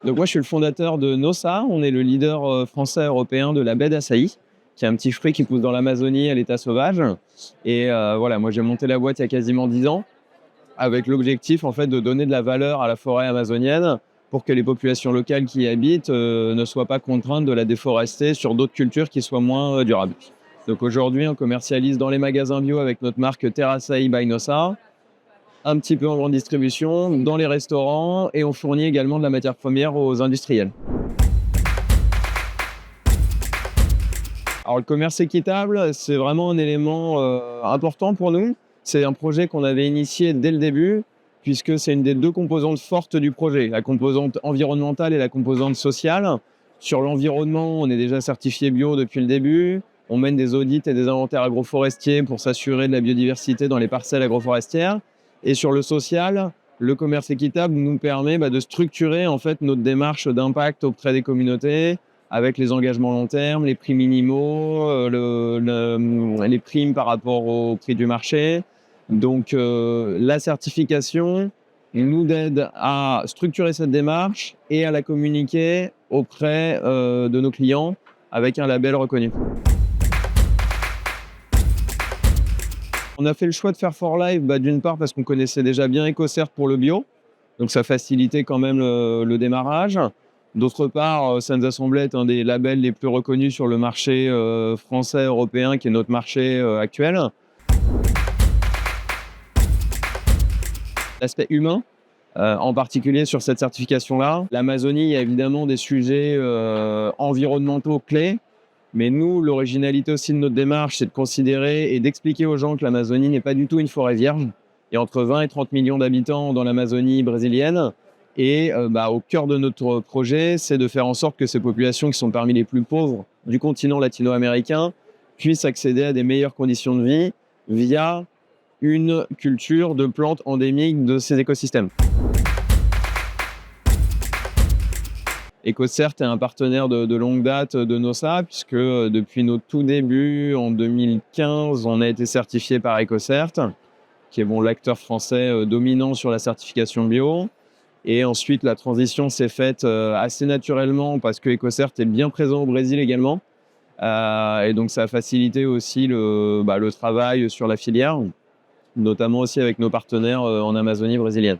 Donc moi, je suis le fondateur de Nosa. On est le leader français européen de la baie d'Açaï, qui est un petit fruit qui pousse dans l'Amazonie à l'état sauvage. Et voilà, moi j'ai monté la boîte il y a quasiment 10 ans, avec l'objectif en fait de donner de la valeur à la forêt amazonienne pour que les populations locales qui y habitent ne soient pas contraintes de la déforester sur d'autres cultures qui soient moins durables. Donc aujourd'hui, on commercialise dans les magasins bio avec notre marque Terraçaí by Nosa, un petit peu en grande distribution, dans les restaurants, et on fournit également de la matière première aux industriels. Alors le commerce équitable, c'est vraiment un élément important pour nous. C'est un projet qu'on avait initié dès le début, puisque c'est une des deux composantes fortes du projet, la composante environnementale et la composante sociale. Sur l'environnement, on est déjà certifié bio depuis le début. On mène des audits et des inventaires agroforestiers pour s'assurer de la biodiversité dans les parcelles agroforestières. Et sur le social, le commerce équitable nous permet de structurer en fait notre démarche d'impact auprès des communautés, avec les engagements long terme, les prix minimaux, les primes par rapport au prix du marché. Donc la certification nous aide à structurer cette démarche et à la communiquer auprès de nos clients avec un label reconnu. On a fait le choix de faire For Life, d'une part parce qu'on connaissait déjà bien EcoCert pour le bio, donc ça facilitait quand même le démarrage. D'autre part, ça nous a semblé être un des labels les plus reconnus sur le marché français, européen, qui est notre marché actuel. L'aspect humain, en particulier sur cette certification-là. L'Amazonie, il y a évidemment des sujets environnementaux clés, mais nous, l'originalité aussi de notre démarche, c'est de considérer et d'expliquer aux gens que l'Amazonie n'est pas du tout une forêt vierge. Il y a entre 20 et 30 millions d'habitants dans l'Amazonie brésilienne. Et au cœur de notre projet, c'est de faire en sorte que ces populations qui sont parmi les plus pauvres du continent latino-américain puissent accéder à des meilleures conditions de vie via une culture de plantes endémiques de ces écosystèmes. EcoCert est un partenaire de longue date de Nosa, puisque depuis nos tout débuts, en 2015, on a été certifié par EcoCert, qui est l'acteur français dominant sur la certification bio. Et ensuite, la transition s'est faite assez naturellement parce que EcoCert est bien présent au Brésil également. Et donc, ça a facilité aussi le travail sur la filière, notamment aussi avec nos partenaires en Amazonie brésilienne.